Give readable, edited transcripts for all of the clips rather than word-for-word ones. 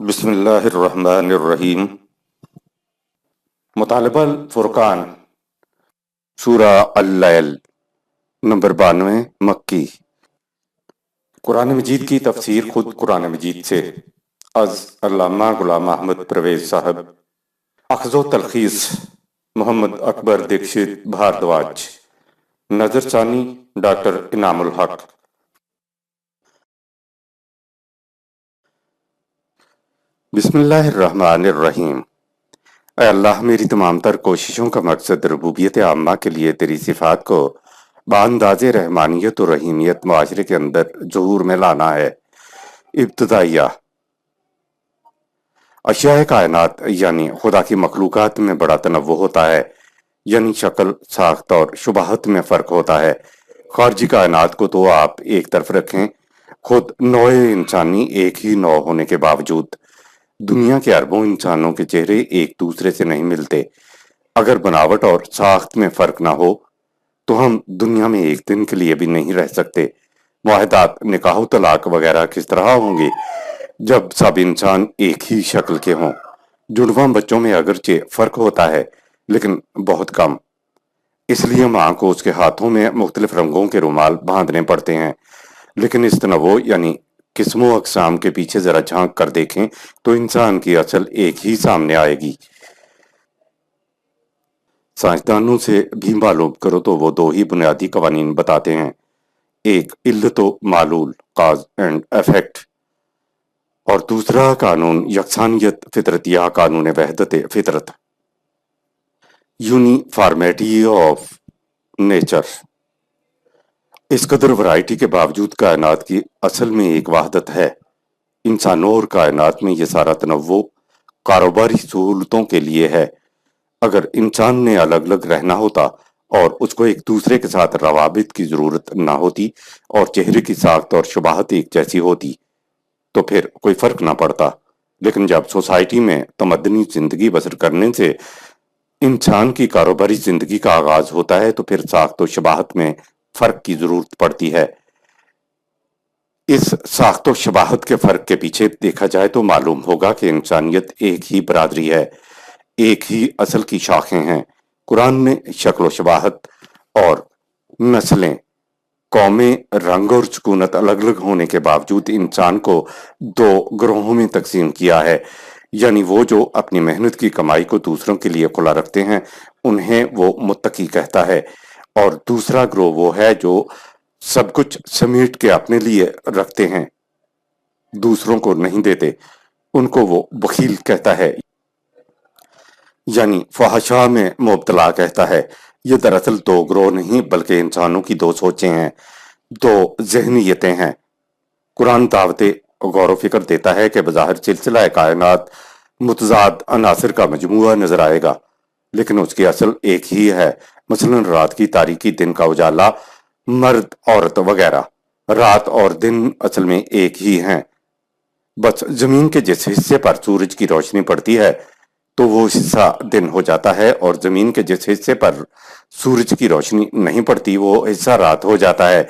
بسم اللہ الرحمن الرحیم۔ مطالبہ الفرقان، سورہ اللیل، نمبر 92، مکی۔ قرآن مجید کی تفسیر خود قرآن مجید سے، از علامہ غلام احمد پرویز صاحب، اخذ و تلخیص محمد اکبر دیکشت بھاردواج، نظر ثانی ڈاکٹر انعام الحق۔ بسم اللہ الرحمن الرحیم۔ اے اللہ، میری تمام تر کوششوں کا مقصد ربوبیت عامہ کے لیے تیری صفات کو بانداز رحمانیت و رحیمیت معاشرے کے اندر ظہور میں لانا ہے۔ ابتدائیہ، اشیاء کائنات یعنی خدا کی مخلوقات میں بڑا تنوع ہوتا ہے، یعنی شکل، ساخت اور شباہت میں فرق ہوتا ہے۔ خارجی کائنات کو تو آپ ایک طرف رکھیں، خود نوع انسانی ایک ہی نوع ہونے کے باوجود دنیا کے اربوں انسانوں کے چہرے ایک دوسرے سے نہیں ملتے۔ اگر بناوٹ اور ساخت میں فرق نہ ہو تو ہم دنیا میں ایک دن کے لیے بھی نہیں رہ سکتے۔ معاہدات، نکاح و طلاق وغیرہ کس طرح ہوں گے جب سب انسان ایک ہی شکل کے ہوں؟ جڑواں بچوں میں اگرچہ فرق ہوتا ہے لیکن بہت کم، اس لیے ماں کو اس کے ہاتھوں میں مختلف رنگوں کے رومال باندھنے پڑتے ہیں۔ لیکن اس تنوع یعنی قسم و اقسام کے پیچھے ذرا جھانک کر دیکھیں تو انسان کی اصل ایک ہی سامنے آئے گی۔ سائنسدانوں سے بھی معلوم کرو تو وہ دو ہی بنیادی قوانین بتاتے ہیں، ایک علت و معلول، کاز اینڈ ایفیکٹ، اور دوسرا قانون یکسانیت فطرت یا قانون وحدت فطرت، یونیفارمیٹی آف نیچر۔ اس قدر ورائٹی کے باوجود کائنات کی اصل میں ایک وحدت ہے۔ انسانوں اور کائنات میں یہ سارا تنوع کاروباری سہولتوں کے لیے ہے۔ اگر انسان نے الگ الگ رہنا ہوتا اور اس کو ایک دوسرے کے ساتھ روابط کی ضرورت نہ ہوتی اور چہرے کی ساخت اور شباہت ایک جیسی ہوتی تو پھر کوئی فرق نہ پڑتا۔ لیکن جب سوسائٹی میں تمدنی زندگی بسر کرنے سے انسان کی کاروباری زندگی کا آغاز ہوتا ہے تو پھر ساخت و شباہت میں فرق کی ضرورت پڑتی ہے۔ اس ساخت و شباہت کے فرق کے پیچھے دیکھا جائے تو معلوم ہوگا کہ انسانیت ایک ہی برادری ہے، ایک ہی اصل کی شاخیں ہیں۔ قرآن نے شکل و شباہت اور نسلیں، قومیں، رنگ اور سکونت الگ الگ ہونے کے باوجود انسان کو دو گروہوں میں تقسیم کیا ہے، یعنی وہ جو اپنی محنت کی کمائی کو دوسروں کے لیے کھلا رکھتے ہیں انہیں وہ متقی کہتا ہے، اور دوسرا گروہ وہ ہے جو سب کچھ سمیٹ کے اپنے لیے رکھتے ہیں، دوسروں کو نہیں دیتے، ان کو وہ بخیل کہتا ہے، یعنی فحشاء میں مبتلا کہتا ہے۔ یہ دراصل دو گروہ نہیں بلکہ انسانوں کی دو سوچیں ہیں، دو ذہنیتیں ہیں۔ قرآن دعوت غور و فکر دیتا ہے کہ بظاہر سلسلہ کائنات متضاد عناصر کا مجموعہ نظر آئے گا لیکن اس کی اصل ایک ہی ہے۔ مثلا رات کی تاریکی، دن کا اجالا، مرد عورت وغیرہ، رات اور دن اصل میں ایک ہی ہیں۔ بس زمین کے جس حصے پر سورج کی روشنی پڑتی ہے تو وہ حصہ دن ہو جاتا ہے، اور زمین کے جس حصے پر سورج کی روشنی نہیں پڑتی وہ حصہ رات ہو جاتا ہے۔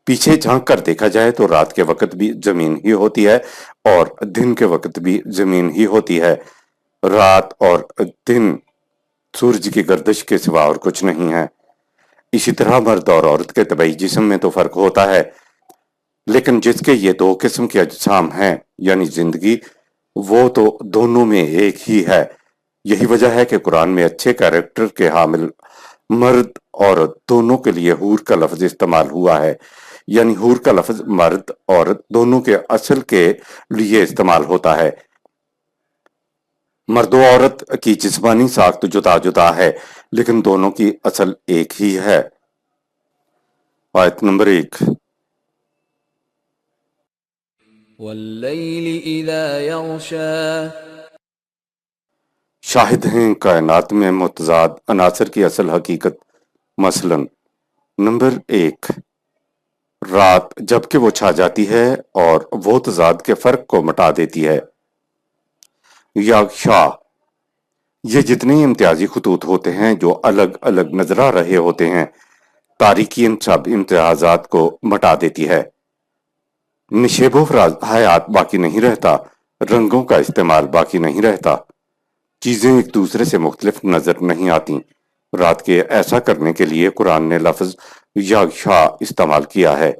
پیچھے جھانک کر دیکھا جائے تو رات کے وقت بھی زمین ہی ہوتی ہے اور دن کے وقت بھی زمین ہی ہوتی ہے۔ رات اور دن سورج کی گردش کے سوا اور کچھ نہیں ہے۔ اسی طرح مرد اور عورت کے طبعی جسم میں تو فرق ہوتا ہے، لیکن جس کے یہ دو قسم کے اجسام ہیں یعنی زندگی، وہ تو دونوں میں ایک ہی ہے۔ یہی وجہ ہے کہ قرآن میں اچھے کیریکٹر کے حامل مرد عورت دونوں کے لیے حور کا لفظ استعمال ہوا ہے، یعنی حور کا لفظ مرد عورت دونوں کے اصل کے لیے استعمال ہوتا ہے۔ مرد و عورت کی جسمانی ساخت جدا جدا ہے لیکن دونوں کی اصل ایک ہی ہے۔ آیت نمبر 1۔ واللیل اذا یغشا، شاہد ہیں کائنات میں متضاد عناصر کی اصل حقیقت۔ مثلا نمبر 1، رات جب کہ وہ چھا جاتی ہے اور وہ تضاد کے فرق کو مٹا دیتی ہے۔ یغشا، یہ جتنے امتیازی خطوط ہوتے ہیں جو الگ الگ نظر آ رہے ہوتے ہیں، تاریکی ان سب امتیازات کو مٹا دیتی ہے۔ نشیب و فراز حیات باقی نہیں رہتا، رنگوں کا استعمال باقی نہیں رہتا، چیزیں ایک دوسرے سے مختلف نظر نہیں آتی۔ رات کے ایسا کرنے کے لیے قرآن نے لفظ یغشا استعمال کیا ہے،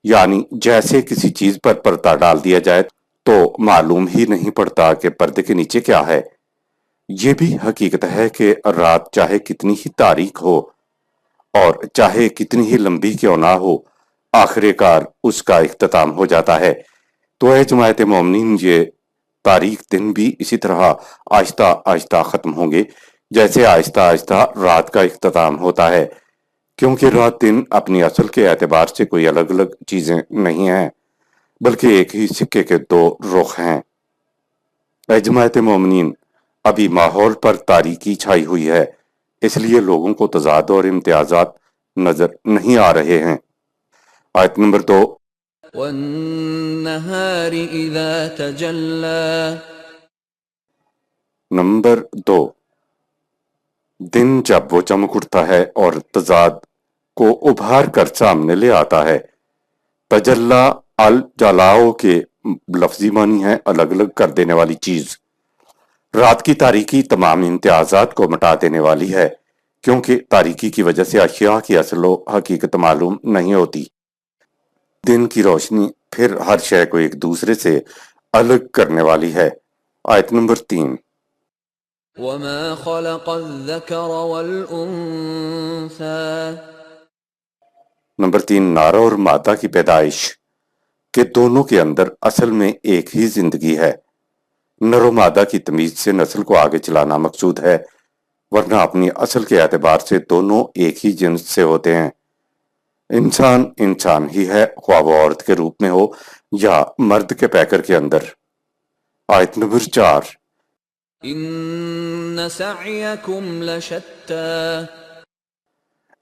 یعنی جیسے کسی چیز پر پردہ ڈال دیا جائے تو معلوم ہی نہیں پڑتا کہ پردے کے نیچے کیا ہے۔ یہ بھی حقیقت ہے کہ رات چاہے کتنی ہی تاریک ہو اور چاہے کتنی ہی لمبی کیوں نہ ہو، آخر کار اس کا اختتام ہو جاتا ہے۔ تو اے جماعت مومنین، یہ تاریک دن بھی اسی طرح آہستہ آہستہ ختم ہوں گے جیسے آہستہ آہستہ رات کا اختتام ہوتا ہے، کیونکہ رات دن اپنی اصل کے اعتبار سے کوئی الگ الگ چیزیں نہیں ہیں، بلکہ ایک ہی سکے کے دو رخ ہیں۔ اے جماعت مومنین، ابھی ماحول پر تاریکی چھائی ہوئی ہے، اس لیے لوگوں کو تضاد اور امتیازات نظر نہیں آ رہے ہیں۔ آیت نمبر 2، والنهار إذا تجلى نمبر 2، دن جب وہ چمک اٹھتا ہے اور تضاد کو ابھار کر سامنے لے آتا ہے۔ تجلا الجلاؤ کے لفظی معنی ہے الگ الگ کر دینے والی چیز۔ رات کی تاریکی تمام امتیازات کو مٹا دینے والی ہے، کیونکہ تاریکی کی وجہ سے اشیاء کی اصل و حقیقت معلوم نہیں ہوتی۔ دن کی روشنی پھر ہر شے کو ایک دوسرے سے الگ کرنے والی ہے۔ آیت نمبر 3، وما خلق الذكر والأنثى نمبر 3، نر اور مادہ کی پیدائش، کہ دونوں کے اندر اصل میں ایک ہی زندگی ہے۔ نر و مادہ کی تمیز سے نسل کو آگے چلانا مقصود ہے، ورنہ اپنی اصل کے اعتبار سے دونوں ایک ہی جنس سے ہوتے ہیں۔ انسان انسان ہی ہے، خواہ وہ عورت کے روپ میں ہو یا مرد کے پیکر کے اندر۔ آیت نمبر 4، إن سعيكم لشتى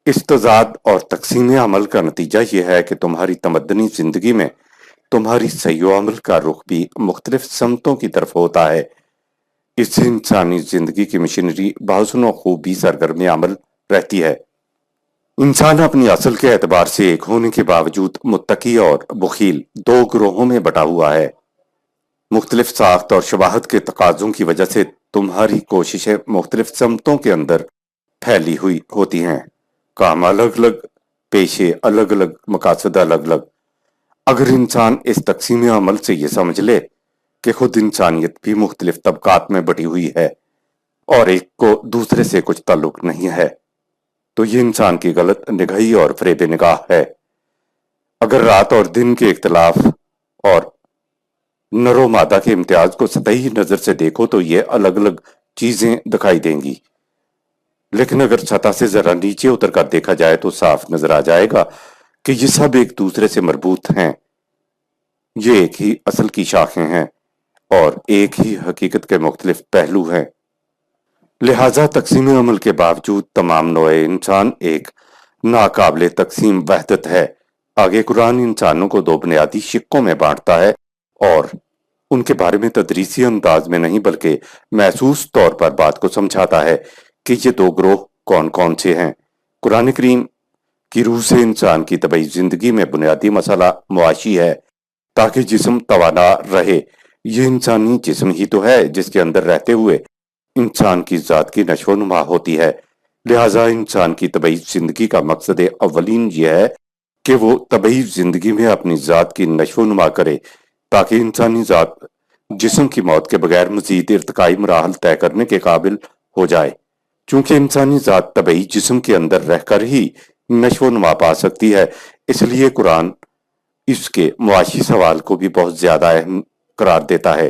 اس تضاد اور تقسیم عمل کا نتیجہ یہ ہے کہ تمہاری تمدنی زندگی میں تمہاری صحیح و عمل کا رخ بھی مختلف سمتوں کی طرف ہوتا ہے۔ اس سے انسانی زندگی کی مشینری بحسن و خوبی سرگرم عمل رہتی ہے۔ انسان اپنی اصل کے اعتبار سے ایک ہونے کے باوجود متقی اور بخیل دو گروہوں میں بٹا ہوا ہے۔ مختلف ساخت اور شباہت کے تقاضوں کی وجہ سے تمہاری کوششیں مختلف سمتوں کے اندر پھیلی ہوئی ہوتی ہیں، کام الگ الگ، پیشے الگ الگ، مقاصد الگ الگ۔ اگر انسان اس تقسیم عمل سے یہ سمجھ لے کہ خود انسانیت بھی مختلف طبقات میں بٹی ہوئی ہے اور ایک کو دوسرے سے کچھ تعلق نہیں ہے، تو یہ انسان کی غلط نگہی اور فریب نگاہ ہے۔ اگر رات اور دن کے اختلاف اور نر و مادہ کے امتیاز کو سطحی نظر سے دیکھو تو یہ الگ الگ چیزیں دکھائی دیں گی، لیکن اگر سطح سے ذرا نیچے اتر کر دیکھا جائے تو صاف نظر آ جائے گا کہ یہ سب ایک دوسرے سے مربوط ہیں، یہ ایک ہی اصل کی شاخیں ہیں اور ایک ہی حقیقت کے مختلف پہلو ہیں۔ لہٰذا تقسیم عمل کے باوجود تمام نوع انسان ایک ناقابل تقسیم وحدت ہے۔ آگے قرآن انسانوں کو دو بنیادی شقوں میں بانٹتا ہے اور ان کے بارے میں تدریسی انداز میں نہیں بلکہ محسوس طور پر بات کو سمجھاتا ہے کہ یہ دو گروہ کون کون سے ہیں۔ قرآن کریم کی روح سے انسان کی طبعی زندگی میں بنیادی مسئلہ معاشی ہے، تاکہ جسم توانا رہے۔ یہ انسانی جسم ہی تو ہے جس کے اندر رہتے ہوئے انسان کی ذات کی نشو و نما ہوتی ہے۔ لہٰذا انسان کی طبعی زندگی کا مقصد اولین یہ ہے کہ وہ طبعی زندگی میں اپنی ذات کی نشو و نما کرے، تاکہ انسانی ذات جسم کی موت کے بغیر مزید ارتقائی مراحل طے کرنے کے قابل ہو جائے۔ چونکہ انسانی ذات طبعی جسم کے اندر رہ کر ہی نشو و نما پا سکتی ہے، اس لیے قرآن اس کے معاشی سوال کو بھی بہت زیادہ اہم قرار دیتا ہے۔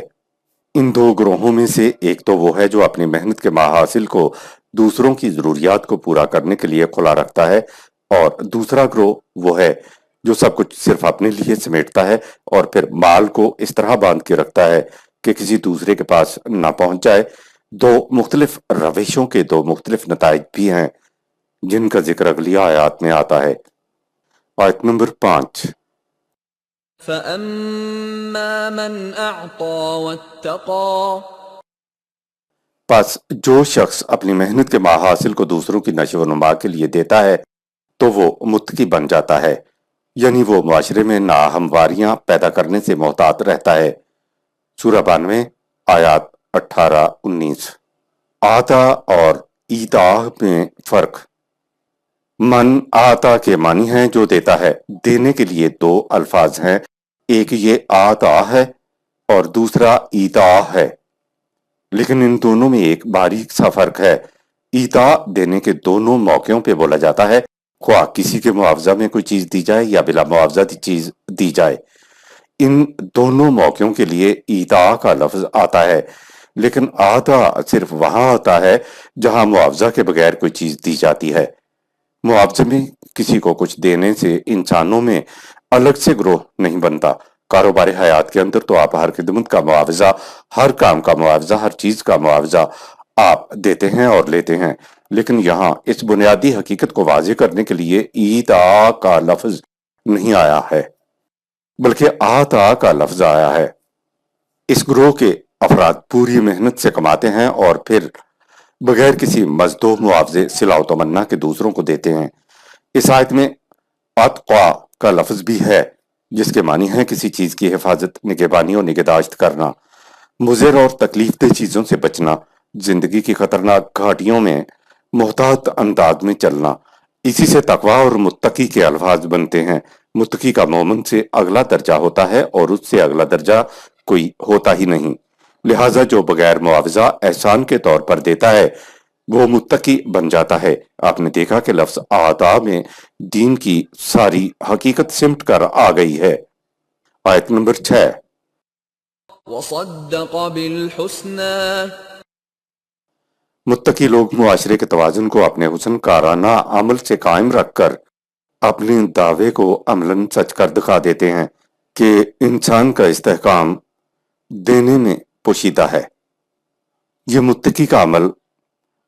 ان دو گروہوں میں سے ایک تو وہ ہے جو اپنی محنت کے محاصل کو دوسروں کی ضروریات کو پورا کرنے کے لیے کھلا رکھتا ہے، اور دوسرا گروہ وہ ہے جو سب کچھ صرف اپنے لیے سمیٹتا ہے اور پھر مال کو اس طرح باندھ کے رکھتا ہے کہ کسی دوسرے کے پاس نہ پہنچ جائے۔ دو مختلف روشوں کے دو مختلف نتائج بھی ہیں جن کا ذکر اگلی آیات میں آتا ہے۔ آیت نمبر 5، فأما من أعطى واتقى پس جو شخص اپنی محنت کے محاصل کو دوسروں کی نشو و نما کے لیے دیتا ہے تو وہ متقی بن جاتا ہے، یعنی وہ معاشرے میں ناہمواریاں پیدا کرنے سے محتاط رہتا ہے۔ سورہ 92 آیات 18-19۔ آتا اور ایتا میں فرق۔ من آتا کے معنی ہیں جو دیتا ہے۔ دینے کے لیے دو الفاظ ہیں، ایک یہ آتا ہے اور دوسرا ایتا ہے، لیکن ان دونوں میں ایک باریک سا فرق ہے۔ ایتا دینے کے دونوں موقعوں پہ بولا جاتا ہے، خواہ کسی کے معاوضہ میں کوئی چیز دی جائے یا بلا معاوضہ چیز دی جائے، ان دونوں موقعوں کے لیے ایتا کا لفظ آتا ہے، لیکن آتا صرف وہاں آتا ہے جہاں معاوضہ کے بغیر کوئی چیز دی جاتی ہے۔ معاوضے میں کسی کو کچھ دینے سے انسانوں میں الگ سے گروہ نہیں بنتا۔ کاروبار حیات کے اندر تو آپ ہر خدمت کا معاوضہ، ہر کام کا معاوضہ، ہر چیز کا معاوضہ آپ دیتے ہیں اور لیتے ہیں، لیکن یہاں اس بنیادی حقیقت کو واضح کرنے کے لیے ایتا کا لفظ نہیں آیا ہے، بلکہ آتا کا لفظ آیا ہے۔ اس گروہ کے افراد پوری محنت سے کماتے ہیں اور پھر بغیر کسی مزد و معاوضے صلہ و تمنا کے دوسروں کو دیتے ہیں۔ اس آیت میں اتقوا کا لفظ بھی ہے، جس کے معنی ہے کسی چیز کی حفاظت، نگہبانی اور نگہداشت کرنا، مضر اور تکلیف دہ چیزوں سے بچنا، زندگی کی خطرناک گھاٹیوں میں محتاط انداز میں چلنا۔ اسی سے تقویٰ اور متقی کے الفاظ بنتے ہیں۔ متقی کا مومن سے اگلا درجہ ہوتا ہے اور اس سے اگلا درجہ کوئی ہوتا ہی نہیں، لہٰذا جو بغیر معاوضہ احسان کے طور پر دیتا ہے وہ متقی بن جاتا ہے۔ آپ نے دیکھا کہ لفظ آتا میں دین کی ساری حقیقت سمٹ کر آ گئی ہے۔ آیت نمبر 6۔ وصدق بالحسنى متقی لوگ معاشرے کے توازن کو اپنے حسن کارانہ عمل سے قائم رکھ کر اپنے دعوے کو عملاً سچ کر دکھا دیتے ہیں کہ انسان کا استحکام دینے میں پوشیدہ ہے۔ یہ متقی کا عمل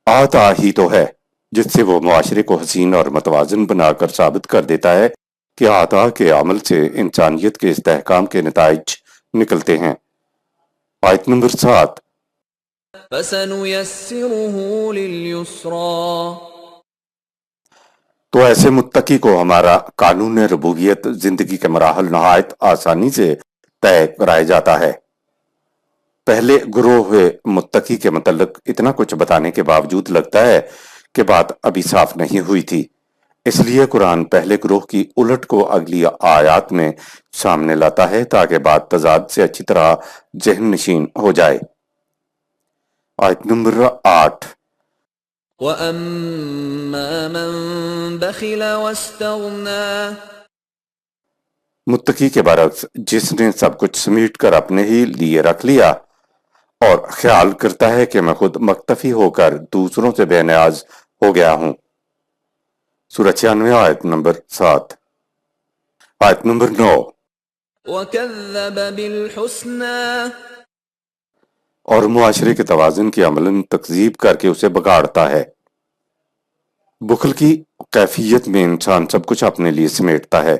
آتا ہی تو ہے جس سے وہ معاشرے کو حسین اور متوازن بنا کر ثابت کر دیتا ہے کہ آتا کے عمل سے انسانیت کے استحکام کے نتائج نکلتے ہیں۔ آیت نمبر 7۔ فسنيسره لليسرى تو ایسے متقی کو ہمارا قانون ربوبیت زندگی کے مراحل نہایت آسانی سے طے کرائے جاتا ہے۔ پہلے گروہ متقی کے متعلق اتنا کچھ بتانے کے باوجود لگتا ہے کہ بات ابھی صاف نہیں ہوئی تھی، اس لیے قرآن پہلے گروہ کی الٹ کو اگلی آیات میں سامنے لاتا ہے تاکہ بات تضاد سے اچھی طرح ذہن نشین ہو جائے۔ آیت نمبر 8۔ وَأَمَّا مَن بَخِلَ وَاسْتَغْنَى متقی کے برعکس جس نے سب کچھ سمیٹ کر اپنے ہی لیے رکھ لیا اور خیال کرتا ہے کہ میں خود مکتفی ہو کر دوسروں سے بے نیاز ہو گیا ہوں۔ سورہ 96 آیت نمبر 7۔ آیت نمبر 9۔ وَكَذَّبَ بِالْحُسْنَى اور معاشرے کے توازن کی عملاً تکذیب کر کے اسے بگاڑتا ہے۔ بخل کی کیفیت میں انسان سب کچھ اپنے لیے سمیٹتا ہے،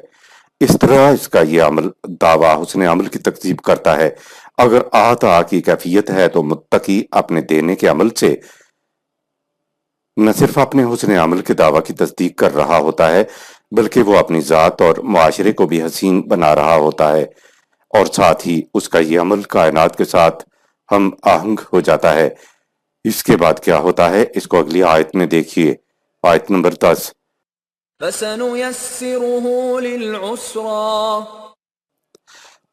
اس طرح اس کا یہ عمل دعویٰ حسن عمل کی تکذیب کرتا ہے۔ اگر آتا کی کیفیت ہے تو متقی اپنے دینے کے عمل سے نہ صرف اپنے حسن عمل کے دعویٰ کی تصدیق کر رہا ہوتا ہے بلکہ وہ اپنی ذات اور معاشرے کو بھی حسین بنا رہا ہوتا ہے، اور ساتھ ہی اس کا یہ عمل کائنات کے ساتھ ہم آہنگ ہو جاتا ہے۔ اس کے بعد کیا ہوتا ہے اس کو اگلی آیت میں دیکھیے۔ آیت نمبر 10۔ فَسَنُيَسِّرُهُ لِلْعُسْرَى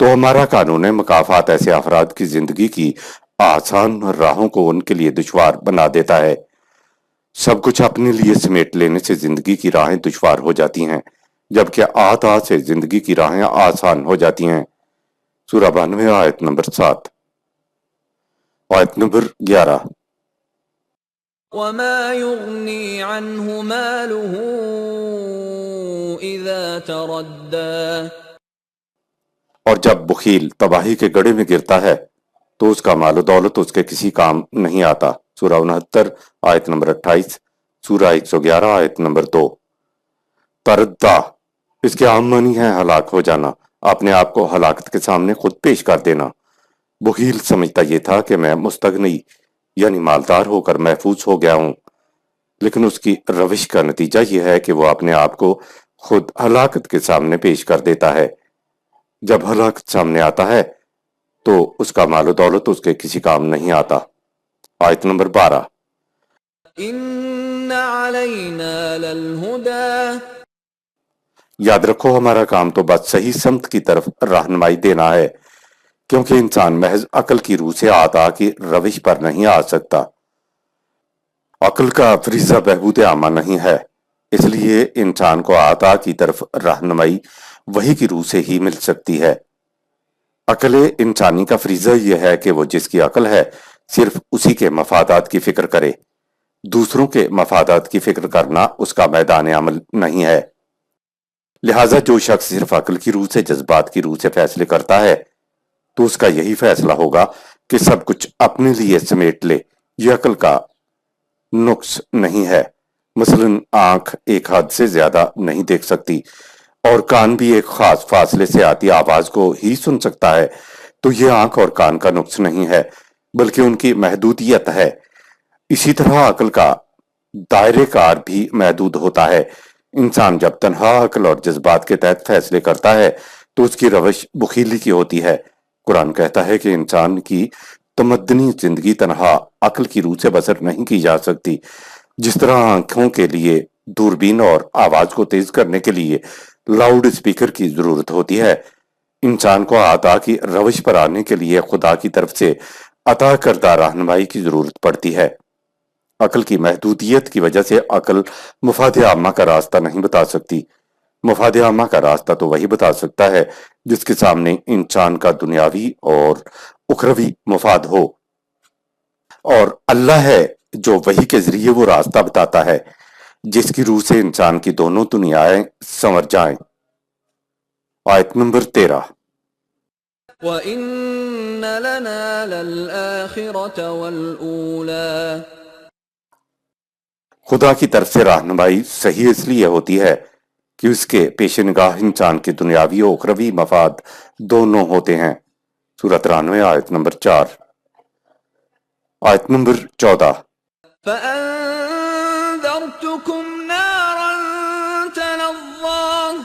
تو ہمارا قانون مکافات ایسے افراد کی زندگی کی آسان راہوں کو ان کے لیے دشوار بنا دیتا ہے۔ سب کچھ اپنے لیے سمیٹ لینے سے زندگی کی راہیں دشوار ہو جاتی ہیں، جبکہ آتا سے زندگی کی راہیں آسان ہو جاتی ہیں۔ سورہ 92 آیت نمبر 7۔ آیت نمبر 11۔ وَمَا يُغْنِي عَنْهُ مَالُهُ إِذَا تَرَدَّى اور جب بخیل تباہی کے گڑھے میں گرتا ہے تو اس کا مال و دولت اس کے کسی کام نہیں آتا۔ سورہ 69 آیت نمبر 28، سورہ 111 آیت نمبر 2۔ تردہ اس کے عام معنی ہے ہلاک ہو جانا، اپنے آپ کو ہلاکت کے سامنے خود پیش کر دینا۔ بخیل سمجھتا یہ تھا کہ میں مستغنی یعنی مالدار ہو کر محفوظ ہو گیا ہوں، لیکن اس کی روش کا نتیجہ یہ ہے کہ وہ اپنے آپ کو خود ہلاکت کے سامنے پیش کر دیتا ہے۔ جب ہلاکت سامنے آتا ہے تو اس کا مال و دولت اس کے کسی کام نہیں آتا۔ آیت نمبر 12۔ إن علينا للهدى یاد رکھو ہمارا کام تو بس صحیح سمت کی طرف رہنمائی دینا ہے، کیونکہ انسان محض عقل کی روح سے آتا کی روش پر نہیں آ سکتا۔ عقل کا فریضہ بہبود عامہ نہیں ہے، اس لیے انسان کو آتا کی طرف رہنمائی وحی کی روح سے ہی مل سکتی ہے۔ عقل انسانی کا فریضہ یہ ہے کہ وہ جس کی عقل ہے صرف اسی کے مفادات کی فکر کرے، دوسروں کے مفادات کی فکر کرنا اس کا میدان عمل نہیں ہے۔ لہٰذا جو شخص صرف عقل کی روح سے، جذبات کی روح سے فیصلے کرتا ہے تو اس کا یہی فیصلہ ہوگا کہ سب کچھ اپنے لیے سمیٹ لے۔ یہ عقل کا نقص نہیں ہے۔ مثلا آنکھ ایک حد سے زیادہ نہیں دیکھ سکتی اور کان بھی ایک خاص فاصلے سے آتی آواز کو ہی سن سکتا ہے، تو یہ آنکھ اور کان کا نقص نہیں ہے بلکہ ان کی محدودیت ہے۔ اسی طرح عقل کا دائرہ کار بھی محدود ہوتا ہے۔ انسان جب تنہا عقل اور جذبات کے تحت فیصلے کرتا ہے تو اس کی روش بخیلی کی ہوتی ہے۔ قرآن کہتا ہے کہ انسان کی تمدنی زندگی تنہا عقل کی روح سے بسر نہیں کی جا سکتی۔ جس طرح آنکھوں کے لیے دوربین اور آواز کو تیز کرنے کے لیے لاؤڈ اسپیکر کی ضرورت ہوتی ہے، انسان کو عطا کی روش پر آنے کے لیے خدا کی طرف سے عطا کردہ رہنمائی کی ضرورت پڑتی ہے۔ عقل کی محدودیت کی وجہ سے عقل مفاد عامہ کا راستہ نہیں بتا سکتی۔ مفاد عامہ کا راستہ تو وہی بتا سکتا ہے جس کے سامنے انسان کا دنیاوی اور اخروی مفاد ہو، اور اللہ ہے جو وحی کے ذریعے وہ راستہ بتاتا ہے جس کی روح سے انسان کی دونوں دنیایں سنور جائیں۔ آیت نمبر 13۔ وَإِنَّ لَنَا لَلْآخِرَةَ وَالْأُولَى خدا کی طرف سے رہنمائی صحیح اس لیے ہوتی ہے کہ اس کے پیش نگاہ انسان کے دنیاوی و اخروی مفاد دونوں ہوتے ہیں۔ سورہ 93 آیت نمبر 4۔ آیت نمبر 14۔ فَأَنذَرْتُكُمْ نَارًا تَلَظَّىٰ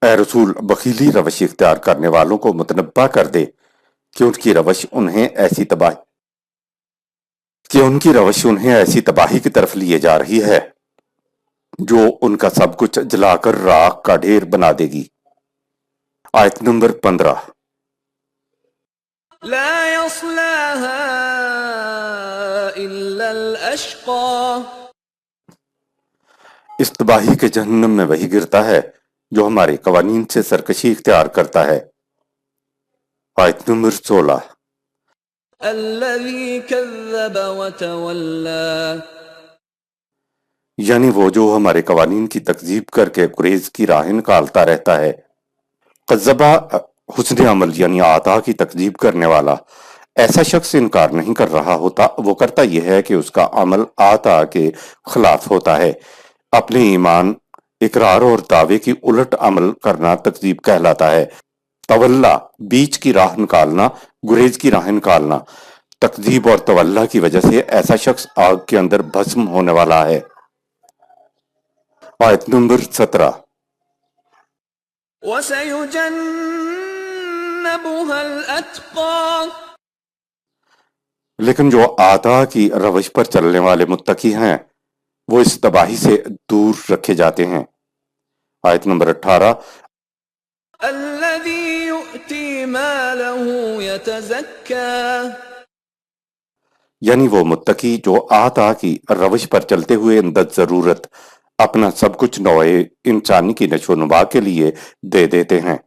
اے رسول، بخیلی روش اختیار کرنے والوں کو متنبہ کر دے کہ ان کی روش انہیں ایسی تباہی کی طرف لیے جا رہی ہے جو ان کا سب کچھ جلا کر راکھ کا ڈھیر بنا دے گی۔ آیت نمبر 15۔ لَا يَصْلَاهَا إِلَّا الْأَشْقَى اس تباہی کے جہنم میں وہی گرتا ہے جو ہمارے قوانین سے سرکشی اختیار کرتا ہے۔ آیت نمبر 16۔ الَّذِي كَذَّبَ وَتَوَلَّى یعنی وہ جو ہمارے قوانین کی تکذیب کر کے گریز کی راہ نکالتا رہتا ہے۔ قذبہ حسن عمل یعنی عطا کی تکذیب کرنے والا۔ ایسا شخص انکار نہیں کر رہا ہوتا، وہ کرتا یہ ہے کہ اس کا عمل عطا کے خلاف ہوتا ہے۔ اپنے ایمان، اقرار اور دعوے کی الٹ عمل کرنا تکذیب کہلاتا ہے۔ تولا بیچ کی راہ نکالنا، گریز کی راہ نکالنا۔ تکذیب اور تولا کی وجہ سے ایسا شخص آگ کے اندر بھسم ہونے والا ہے۔ آیت نمبر 17۔ وَسَيُجَنَّبُهَا الْأَتْقَى لیکن جو عطا کی روش پر چلنے والے متقی ہیں وہ اس تباہی سے دور رکھے جاتے ہیں۔ آیت نمبر 18۔ الَّذِي يُؤْتِي مَالَهُ يَتَزَكَّى یعنی وہ متقی جو عطا کی روش پر چلتے ہوئے اندر ضرورت اپنا سب کچھ نوع انسانی کی نشو و نما کے لیے دے دیتے ہیں۔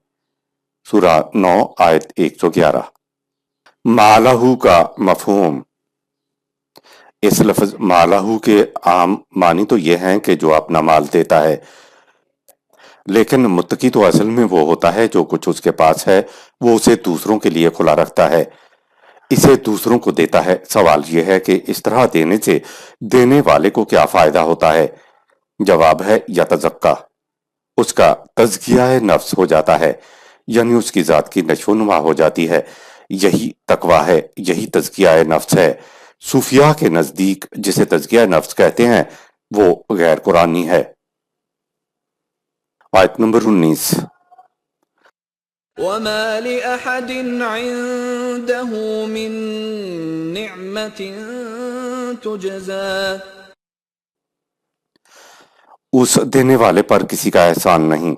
سورہ 9 آیت 111۔ مالہو کا مفہوم۔ اس لفظ مالہو کے عام معنی تو یہ ہیں کہ جو اپنا مال دیتا ہے، لیکن متقی تو اصل میں وہ ہوتا ہے جو کچھ اس کے پاس ہے وہ اسے دوسروں کے لیے کھلا رکھتا ہے، اسے دوسروں کو دیتا ہے۔ سوال یہ ہے کہ اس طرح دینے سے دینے والے کو کیا فائدہ ہوتا ہے؟ جواب ہے یتزکیٰ، اس کا تزکیہ نفس ہو جاتا ہے، یعنی اس کی ذات کی نشو و نما ہو جاتی ہے۔ یہی تقویٰ ہے، یہی تزکیہ نفس ہے۔ صوفیاء کے نزدیک جسے تزکیہ نفس کہتے ہیں وہ غیر قرآنی ہے۔ آیت نمبر 19۔ وما لأحد عنده من نعمة تجزى اس دینے والے پر کسی کا احسان نہیں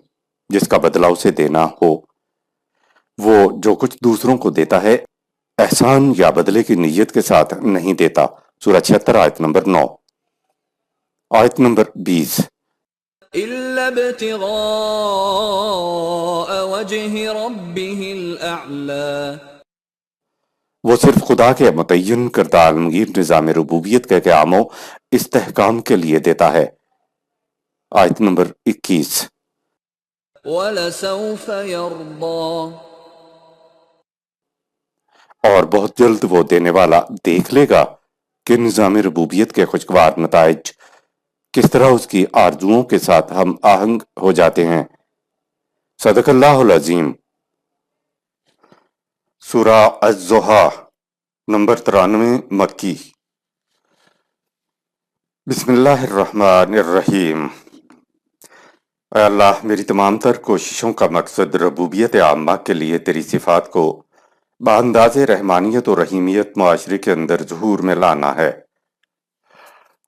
جس کا بدلہ اسے دینا ہو۔ وہ جو کچھ دوسروں کو دیتا ہے احسان یا بدلے کی نیت کے ساتھ نہیں دیتا۔ سورہ 76 آیت نمبر 9۔ آیت نمبر 20۔ إلا ابتغاء وجه ربه الأعلى وہ صرف خدا کے متعین کردہ عالمگیر نظام ربوبیت کے قیام و استحکام کے لیے دیتا ہے۔ آیت نمبر 21۔ وَلَسَوْفَ يَرْضَى اور بہت جلد وہ دینے والا دیکھ لے گا کہ نظام ربوبیت کے خوشگوار نتائج کس طرح اس کی آرزوؤں کے ساتھ ہم آہنگ ہو جاتے ہیں۔ صدق اللہ العظیم۔ سورہ الضحیٰ نمبر 93 مکی۔ بسم اللہ الرحمن الرحیم۔ اے اللہ، میری تمام تر کوششوں کا مقصد ربوبیت عامہ کے لیے تیری صفات کو بانداز رحمانیت و رحیمیت معاشرے کے اندر ظہور میں لانا ہے۔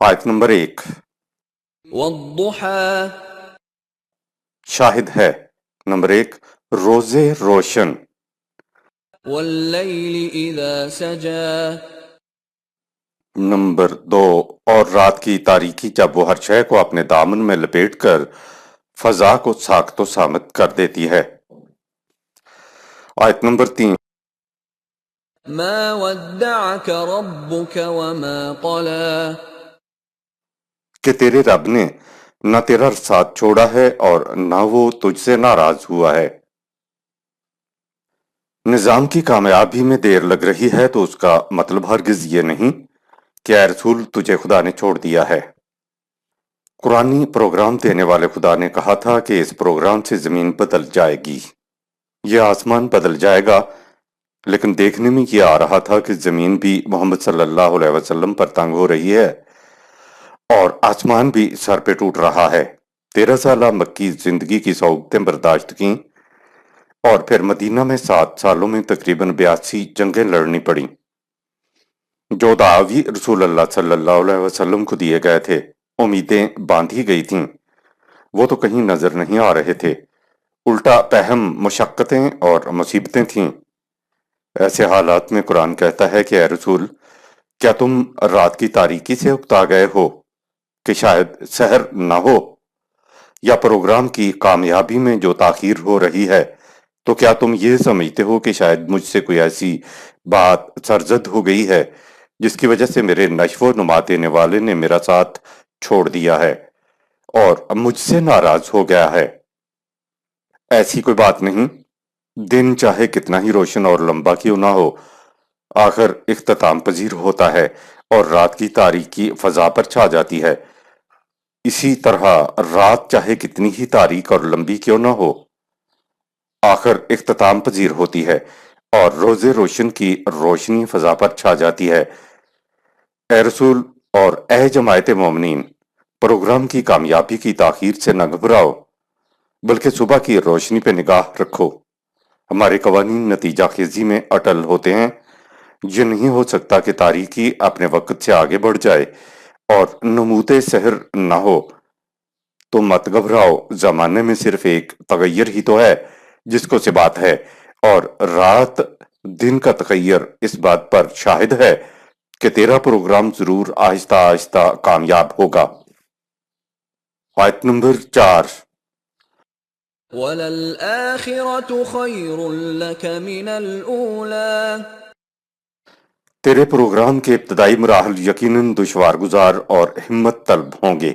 آیت نمبر 1۔ والضحى شاہد ہے۔ نمبر 1، روزے روشن۔ والليل إذا سجى نمبر 2، اور رات کی تاریکی جب وہ ہر شے کو اپنے دامن میں لپیٹ کر فضا کو ساکت و سامت کر دیتی ہے۔ آیت نمبر 3۔ ما ودعك ربك وما قلى کہ تیرے رب نے نہ تیرا ساتھ چھوڑا ہے اور نہ وہ تجھ سے ناراض ہوا ہے۔ نظام کی کامیابی میں دیر لگ رہی ہے تو اس کا مطلب ہرگز یہ نہیں کہ اے رسول تجھے خدا نے چھوڑ دیا ہے۔ قرآنی پروگرام دینے والے خدا نے کہا تھا کہ اس پروگرام سے زمین بدل جائے گی، یہ آسمان بدل جائے گا، لیکن دیکھنے میں یہ آ رہا تھا کہ زمین بھی محمد صلی اللہ علیہ وسلم پر تنگ ہو رہی ہے اور آسمان بھی سر پہ ٹوٹ رہا ہے۔ 13 سالہ مکی زندگی کی صعوبتیں برداشت کیں اور پھر مدینہ میں 7 سالوں میں تقریباً 82 جنگیں لڑنی پڑیں۔ جو دعاوی رسول اللہ صلی اللہ علیہ وسلم کو دیے گئے تھے، امیدیں باندھی گئی تھیں، وہ تو کہیں نظر نہیں آ رہے تھے، الٹا پہم مشقتیں اور مصیبتیں تھیں۔ ایسے حالات میں قرآن کہتا ہے کہ اے رسول، کیا تم رات کی تاریکی سے اکتا گئے ہو کہ شاید سحر نہ ہو، یا پروگرام کی کامیابی میں جو تاخیر ہو رہی ہے تو کیا تم یہ سمجھتے ہو کہ شاید مجھ سے کوئی ایسی بات سرزد ہو گئی ہے جس کی وجہ سے میرے نشو و نما دینے والے نے میرا ساتھ چھوڑ دیا ہے اور مجھ سے ناراض ہو گیا ہے؟ ایسی کوئی بات نہیں۔ دن چاہے کتنا ہی روشن اور لمبا کیوں نہ ہو، آخر اختتام پذیر ہوتا ہے اور رات کی تاریکی فضا پر چھا جاتی ہے۔ اسی طرح رات چاہے کتنی ہی تاریک اور لمبی کیوں نہ ہو، آخر اختتام پذیر ہوتی ہے اور روز روشن کی روشنی فضا پر چھا جاتی ہے۔ اے رسول اور اے جماعت مومنین، پروگرام کی کامیابی کی تاخیر سے نہ گھبراؤ، بلکہ صبح کی روشنی پہ نگاہ رکھو۔ ہمارے قوانین نتیجہ خیزی میں اٹل ہوتے ہیں۔ یہ نہیں ہو سکتا کہ تاریکی اپنے وقت سے آگے بڑھ جائے اور نمود سحر نہ ہو۔ تو مت گھبراؤ، زمانے میں صرف ایک تغیر ہی تو ہے جس کو ثبات ہے، اور رات دن کا تغیر اس بات پر شاہد ہے کہ تیرا پروگرام ضرور آہستہ آہستہ کامیاب ہوگا۔ آیت نمبر 4۔ وَلَلْآخِرَةُ خَيْرٌ لَكَ مِنَ الْأُولَى تیرے پروگرام کے ابتدائی مراحل یقیناً دشوار گزار اور ہمت طلب ہوں گے،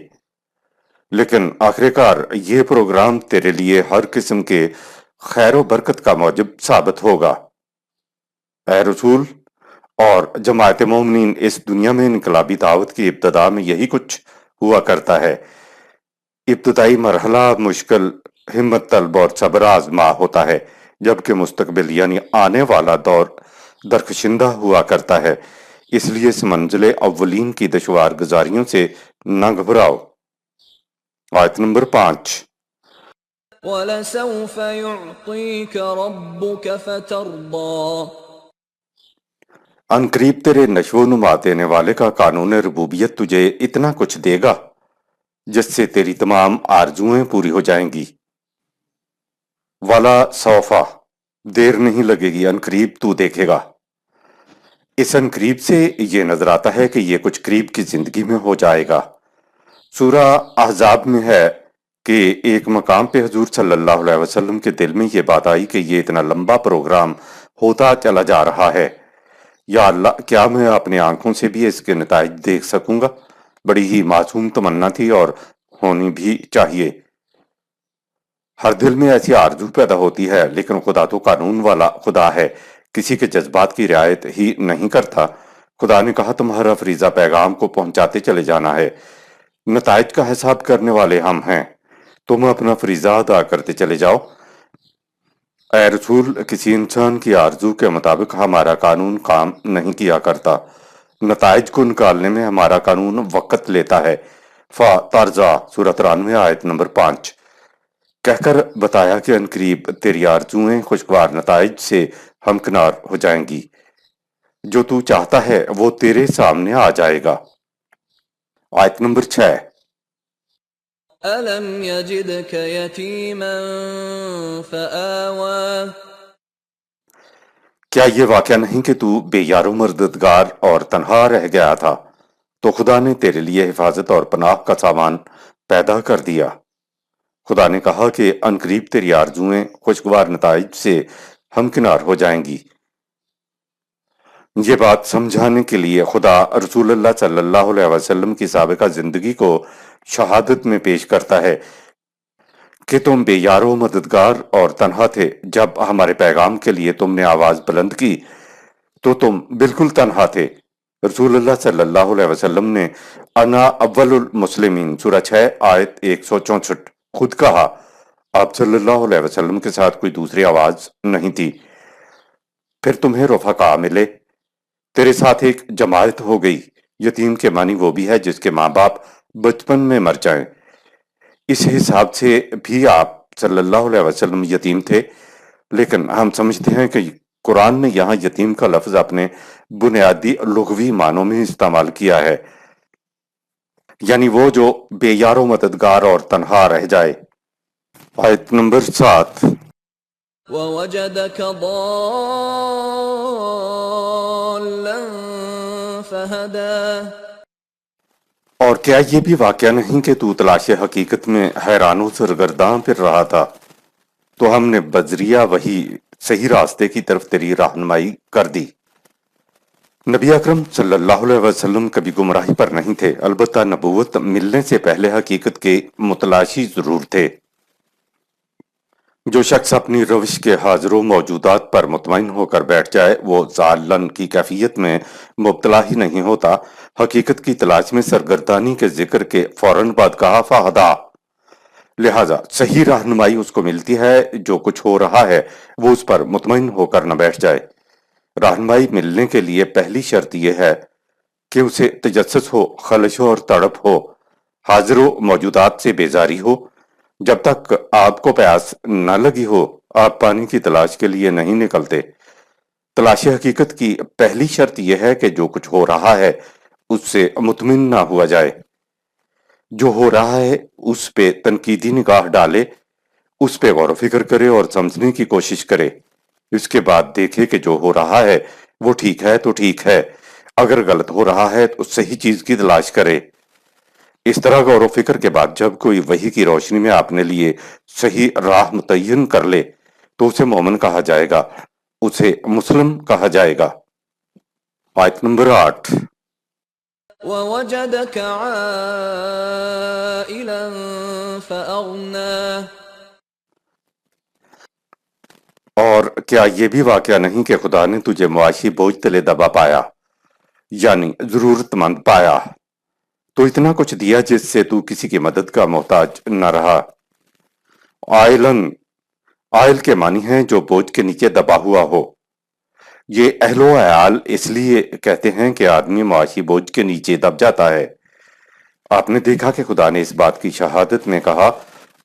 لیکن آخرکار یہ پروگرام تیرے لیے ہر قسم کے خیر و برکت کا موجب ثابت ہوگا۔ اے رسول اور جماعت مومنین، اس دنیا میں انقلابی دعوت کی ابتدا میں یہی کچھ ہوا کرتا ہے۔ ابتدائی مرحلہ مشکل، ہمت طلب اور صبر آزما ہوتا ہے، جبکہ مستقبل یعنی آنے والا دور درخشندہ ہوا کرتا ہے۔ اس لیے اس منزل اولین کی دشوار گزاریوں سے نہ گھبراؤ۔ آیت نمبر 5۔ وَلَسَوْفَ يُعْطِيكَ رَبُّكَ فَتَرْضَىٰ۔ ان قریب تیرے نشو و نما دینے والے کا قانون ربوبیت تجھے اتنا کچھ دے گا جس سے تیری تمام آرزویں پوری ہو جائیں گی۔ والا سوفا، دیر نہیں لگے گی، ان قریب تو دیکھے گا۔ اس ان قریب سے یہ نظر آتا ہے کہ یہ کچھ قریب کی زندگی میں ہو جائے گا۔ سورہ احزاب میں ہے کہ ایک مقام پہ حضور صلی اللہ علیہ وسلم کے دل میں یہ بات آئی کہ یہ اتنا لمبا پروگرام ہوتا چلا جا رہا ہے، یا اللہ کیا میں اپنے آنکھوں سے بھی اس کے نتائج دیکھ سکوں گا؟ بڑی ہی معصوم تمنا تھی اور ہونی بھی چاہیے۔ ہر دل میں ایسی آرزو پیدا ہوتی ہے، لیکن خدا تو قانون والا خدا ہے، کسی کے جذبات کی رعایت ہی نہیں کرتا۔ خدا نے کہا تمہارا فریضہ پیغام کو پہنچاتے چلے جانا ہے، نتائج کا حساب کرنے والے ہم ہیں، تم اپنا فریضہ ادا کرتے چلے جاؤ۔ اے رسول، کسی انسان کی آرزو کے مطابق ہمارا قانون کام نہیں کیا کرتا، نتائج کو نکالنے میں ہمارا قانون وقت لیتا ہے۔ فَتَرْضَىٰ سورہ 93 آیت نمبر 5۔ کہہ کر بتایا کہ عنقریب تیری آرزویں خوشگوار نتائج سے ہمکنار ہو جائیں گی، جو تو چاہتا ہے وہ تیرے سامنے آ جائے گا۔ آیت نمبر 6۔ أَلَمْ يَجِدْكَ يَتِيمًا فَآوَىٰ۔ کیا یہ واقعہ نہیں کہ تو بے یار و مددگار اور تنہا رہ گیا تھا تو خدا نے تیرے لیے حفاظت اور پناہ کا سامان پیدا کر دیا۔ خدا نے کہا کہ عنقریب تیری آرزویں خوشگوار نتائج سے ہمکنار ہو جائیں گی۔ یہ بات سمجھانے کے لیے خدا رسول اللہ صلی اللہ علیہ وسلم کی سابقہ زندگی کو شہادت میں پیش کرتا ہے کہ تم بے یار و مددگار اور تنہا تھے۔ جب ہمارے پیغام کے لیے تم نے آواز بلند کی تو تم بالکل تنہا تھے۔ رسول اللہ صلی اللہ علیہ وسلم نے انا اول المسلمین سورہ 6 آیت 164 خود کہا۔ آپ صلی اللہ علیہ وسلم کے ساتھ کوئی دوسری آواز نہیں تھی۔ پھر تمہیں رفقا ملے، تیرے ساتھ ایک جماعت ہو گئی۔ یتیم کے معنی وہ بھی ہے جس کے ماں باپ بچپن میں مر جائیں۔ اس حساب سے بھی آپ صلی اللہ علیہ وسلم یتیم تھے، لیکن ہم سمجھتے ہیں کہ قرآن نے یہاں یتیم کا لفظ اپنے بنیادی لغوی معنوں میں استعمال کیا ہے، یعنی وہ جو بے یار و مددگار اور تنہا رہ جائے۔ آیت نمبر 7۔ وَوَجَدَكَ ضَالًّا فَهَدَىٰ۔ اور کیا یہ بھی واقعہ نہیں کہ تو تلاش حقیقت میں حیران و سرگرداں پھر رہا تھا، تو ہم نے بذریعہ وہی صحیح راستے کی طرف تیری رہنمائی کر دی۔ نبی اکرم صلی اللہ علیہ وسلم کبھی گمراہی پر نہیں تھے، البتہ نبوت ملنے سے پہلے حقیقت کے متلاشی ضرور تھے۔ جو شخص اپنی روش کے حاضر و موجودات پر مطمئن ہو کر بیٹھ جائے وہ ضالن کی کیفیت میں مبتلا ہی نہیں ہوتا۔ حقیقت کی تلاش میں سرگردانی کے ذکر کے فوراً بعد کہا فہدا، لہذا صحیح رہنمائی اس کو ملتی ہے جو کچھ ہو رہا ہے وہ اس پر مطمئن ہو کر نہ بیٹھ جائے۔ رہنمائی ملنے کے لیے پہلی شرط یہ ہے کہ اسے تجسس ہو، خلش ہو اور تڑپ ہو، حاضر و موجودات سے بیزاری ہو۔ جب تک آپ کو پیاس نہ لگی ہو آپ پانی کی تلاش کے لیے نہیں نکلتے۔ تلاش حقیقت کی پہلی شرط یہ ہے کہ جو کچھ ہو رہا ہے اس سے مطمئن نہ ہوا جائے۔ جو ہو رہا ہے اس پہ تنقیدی نگاہ ڈالے، اس پہ غور و فکر کرے اور سمجھنے کی کوشش کرے۔ اس کے بعد دیکھے کہ جو ہو رہا ہے وہ ٹھیک ہے تو ٹھیک ہے، اگر غلط ہو رہا ہے تو صحیح چیز کی تلاش کرے۔ اس طرح غور و فکر کے بعد جب کوئی وحی کی روشنی میں اپنے لیے صحیح راہ متعین کر لے تو اسے مومن کہا جائے گا، اسے مسلم کہا جائے گا۔ آیت نمبر 8۔ وَوَجَدَكَ عَائِلًا فَأَغْنَىٰ۔ اور کیا یہ بھی واقعہ نہیں کہ خدا نے تجھے معاشی بوجھ تلے دبا پایا، یعنی ضرورت مند پایا، تو اتنا کچھ دیا جس سے تو کسی کی مدد کا محتاج نہ رہا۔ آئل کے معنی ہیں جو بوجھ کے نیچے دبا ہوا ہو۔ یہ اہل و عیال اس لیے کہتے ہیں کہ آدمی معاشی بوجھ کے نیچے دب جاتا ہے۔ آپ نے دیکھا کہ خدا نے اس بات کی شہادت میں کہا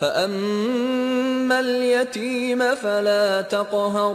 فأما اليتيم فلا تقهر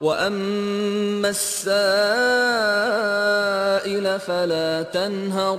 وأما السائل فلا تنهر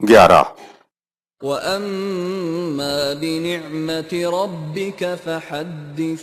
11। وأما بنعمة ربك فحدث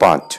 5।